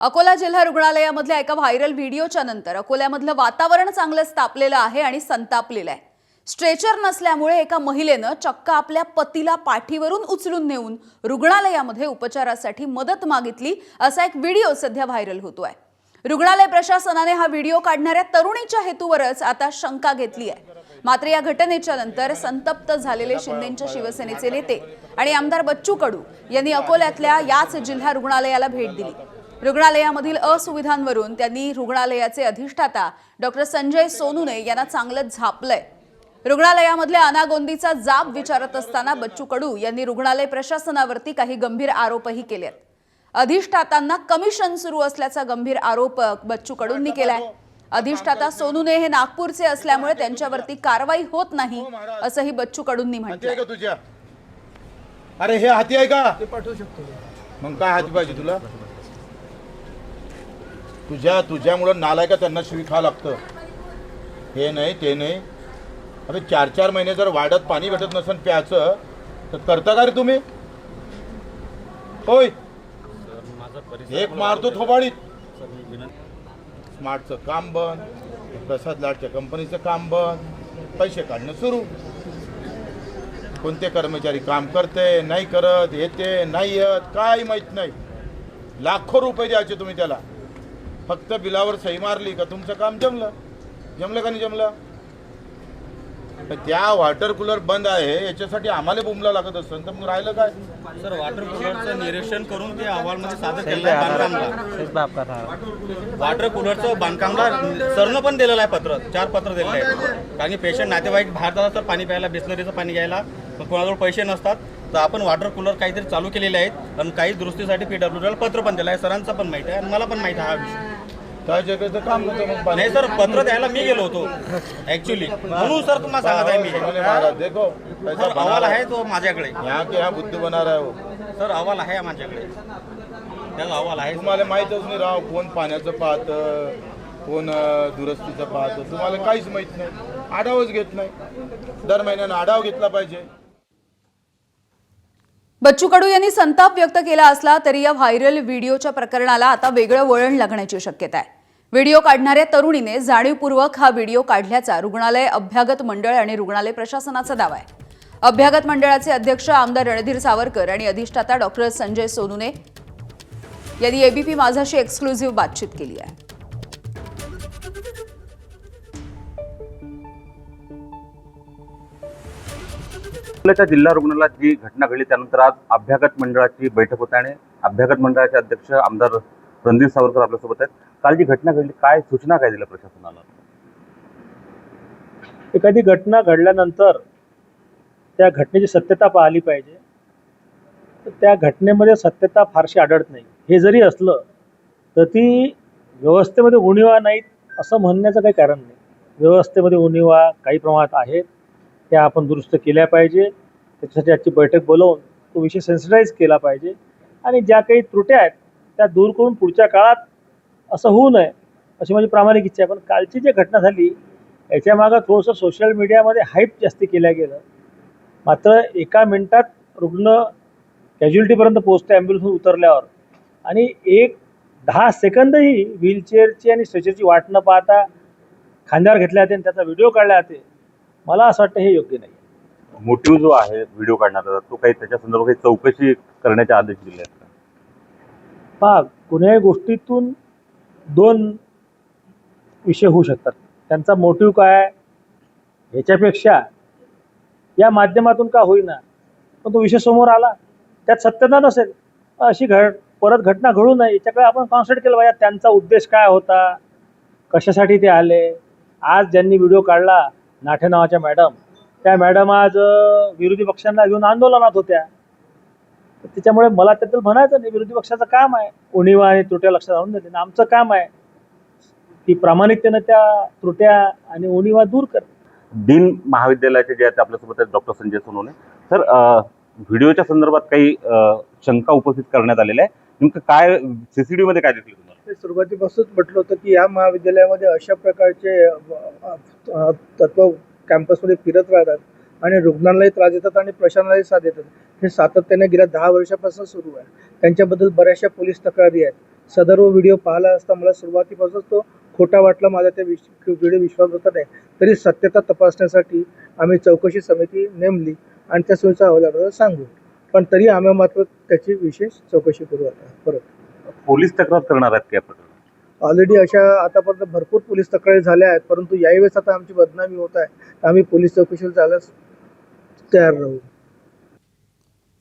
अकोला जिल्हा रुग्णालयामधल्या एका व्हायरल व्हिडिओच्या नंतर अकोल्यामधलं वातावरण चांगलंच तापलेलं आहे आणि संतापलेलं आहे। स्ट्रेचर नसल्यामुळे एका महिलेनं चक्क आपल्या पतीला पाठीवरून उचलून नेऊन रुग्णालयामध्ये उपचारासाठी मदत मागितली असा एक व्हिडिओ सध्या व्हायरल होतोय। रुग्णालय प्रशासनाने हा व्हिडिओ काढणाऱ्या तरुणीच्या हेतूवरच आता शंका घेतली आहे। मात्र या घटनेच्या नंतर संतप्त झालेले शिंदेंच्या शिवसेनेचे नेते आणि आमदार बच्चू कडू यांनी अकोल्यातल्या याच जिल्हा रुग्णालयाला भेट दिली। रुग्णालयामधील असुविधांवरून त्यांनी रुग्णालयाचे अधिष्ठाता डॉक्टर संजय सोनुने यांना चांगलंच झापलंय। रुग्णालयामधल्या अनागोंदीचा जाब विचारत असताना बच्चू कडू यांनी रुग्णालय प्रशासनावरती काही गंभीर आरोपही केलेत। अधिष्ठातांना कमिशन सुरू असल्याचा गंभीर आरोप बच्चू कडूंनी केलाय। अधिष्ठाता सोनुने हे नागपूरचे असल्यामुळे त्यांच्यावरती कारवाई होत नाही असंही बच्चू कडूंनी म्हटलंय। अरे हे हाती आहे का? ते पाठवू शकतो। मग काय हाती पाहिजे तुला? तुझ्यामुळे नालायका त्यांना शिवी खा लागतं। हे नाही ते नाही। अरे 4-4 महिने जर वाड्यात पाणी भेटत नसेल प्यायचं तर करता का रे तुम्ही? होय एक मारतो थोबाडीत। स्मार्टचं काम बंद, प्रसाद लाडच्या कंपनीचं काम बंद, पैसे काढणं सुरू। कोणते कर्मचारी काम करते नाही करत, येते नाही येत काय माहित नाही। लाखो रुपये द्यायचे तुम्ही त्याला, फक्त बिलावर सही मारली का तुमचं काम जमलं। जमलं का नाही जमलं? त्या वॉटर कूलर बंद आहे याच्यासाठी आम्हाला बोंबला लागत असेल तर मग राहिलं काय? सर वॉटर कूलरचं निरीक्षण करून ते अहवालमध्ये सादर केलं आहे बांधकामला। वॉटर कूलरचं बांधकामला सरनं पण दिलेलं आहे पत्र, 4 पत्र दिलेलं आहे। कारण की पेशंट नातेवाईक बाहेर जातात तर पाणी प्यायला, बिस्लरीचं पाणी घ्यायला, मग कोणाजवळ पैसे नसतात तर आपण वॉटर कूलर काहीतरी चालू केलेले आहेत आणि काही दुरुस्तीसाठी PWDला पत्र पण दिलं आहे। सरांचं पण माहिती आहे आणि मला पण माहिती आहे हा विषय। त्या जगाचं काम होतं मग नाही सर, पत्र द्यायला मी गेलो होतो ऍक्च्युली, म्हणून सर तुम्हाला सांगत आहे मी। देखो सर अहवाल आहे तो माझ्याकडे। यहाँ के यहाँ बुद्ध बना रहा है वो। सर अहवाल आहे माझ्याकडे, त्याला अहवाल आहे। तुम्हाला माहीतच नाही राव, कोण पाण्याचं पाहतं, कोण दुरुस्तीचं पाहतं, तुम्हाला काहीच माहित नाही। आढावाच घेत नाही। दर महिन्यानं आढावा घेतला पाहिजे। बच्चू कडू यांनी संताप व्यक्त केला असला तरी या व्हायरल व्हिडिओच्या प्रकरणाला आता वेगळं वळण लागण्याची शक्यता आहे। व्हिडिओ काढणाऱ्या तरुणीने जाणीवपूर्वक हा व्हिडिओ काढल्याचा रुग्णालय अभ्यागत मंडळ आणि रुग्णालय प्रशासनाचा दावा आहे। अभ्यागत मंडळाचे अध्यक्ष आमदार रणधीर सावरकर आणि अधिष्ठाता डॉक्टर संजय सोनुने यांनी एबीपी माझाशी एक्सक्लुझिव्ह बातचीत केली आहे। अकोल्याच्या जिल्हा रुग्णालयात जी घटना घडली त्यानंतर आज अभ्यागत मंडळाची बैठक होते आणि अभ्यागत मंडळाचे अध्यक्ष आमदार रणधीर सावरकर आपल्यासोबत आहेत। काल जी घटना घडली, काय सूचना काय दिल्या प्रशासनाला? एखादी घटना घडल्यानंतर त्या घटनेची सत्यता पाहिली पाहिजे। तर त्या घटनेमध्ये सत्यता फारशी आढळत नाही। हे जरी असलं तर ती व्यवस्थेमध्ये उणिवा नाहीत असं म्हणण्याचं काही कारण नाही। व्यवस्थेमध्ये उणिवा काही प्रमाणात आहेत, त्या आपण दुरुस्त केल्या पाहिजे। त्याच्यासाठी आजची बैठक बोलवून तो विषय सेन्सिटाईज केला पाहिजे आणि ज्या काही त्रुट्या आहेत त्या दूर करून पुढच्या काळात असं होऊ नये अशी माझी प्रामाणिक इच्छा आहे। पण कालची जी घटना झाली याच्या मागं थोडंसं सोशल मीडियामध्ये हाईप जास्ती केलं गेलं। मात्र एका मिनिटात रुग्ण कॅज्युअलिटीपर्यंत पोहोचतो ॲम्ब्युलन्समधून उतरल्यावर, आणि 10 सेकंदही व्हीलचेअरची आणि स्ट्रेचरची वाट न पाहता खांद्यावर घेतल्या जाते आणि त्याचा व्हिडिओ काढला जाते। मला असं वाटतं हे योग्य नाही। मोटिव्ह जो आहे व्हिडिओ काढण्याचा तो काही त्याच्या संदर्भात काही चौकशी करण्याचे आदेश दिले आहेत का? पहा, कुणाही गोष्टीतून 2 विषय होऊ शकतात। त्यांचा मोटिव्ह काय आहे ह्याच्यापेक्षा या माध्यमातून का होईना पण तो विषय समोर आला, त्यात सत्यता नसेल अशी परत घटना घडू नये याच्याकडे आपण कॉन्सन्ट्रेट केलं पाहिजे। त्यांचा उद्देश काय होता, कशासाठी ते आले। आज ज्यांनी व्हिडिओ काढला नाठे नावाच्या मॅडम, त्या मॅडम आज विरोधी पक्षांना घेऊन आंदोलनात होत्या। त्याच्यामुळे मला त्याबद्दल म्हणायचं नाही। विरोधी पक्षाचं काम आहे उणिवा आणि त्रुट्या लक्षात आणून देणे, आमचं काम आहे की प्रामाणिकतेनं त्या त्रुट्या आणि उणिवा दूर करणे। डीन महाविद्यालयाचे जे आहेत आपल्यासोबत आहेत डॉक्टर संजय सोनवणे सर, व्हिडिओच्या संदर्भात काही शंका उपस्थित करण्यात आलेल्या आहे। नेमकं काय CCTV मध्ये काय दिसलं तुम्हाला? सुरुवातीपासूनच म्हटलं होतं की या महाविद्यालयामध्ये अशा प्रकारचे तत्व कॅम्पसमध्ये फिरत राहतात आणि रुग्णालय त्रास देतात आणि प्रशासनालाही साथ देतात। हे सातत्याने गेल्या 10 वर्षापासून सुरू आहे। त्यांच्याबद्दल बऱ्याचशा पोलीस तक्रारी आहेत। सदर व्हिडिओ पाहिला असता मला सुरुवातीपासूनच तो खोटा वाटला, माझा त्या व्हिडिओ विश्वास होता नाही. तरी सत्यता तपासण्यासाठी आम्ही चौकशी समिती नेमली आणि त्या समितीचा अहवाल आपल्याला सांगू. पण तरी आम्ही मात्र त्याची विशेष चौकशी करू आता परत. पोलीस तक्रार करणार आहेत त्या प्रकरणात? ऑलरेडी अशा आतापर्यंत भरपूर पोलीस तक्रारी झाल्या आहेत, परंतु यावेळेस आता आमची बदनामी होत आहे. आम्ही पोलीस चौकशीला जायला तयार राहू.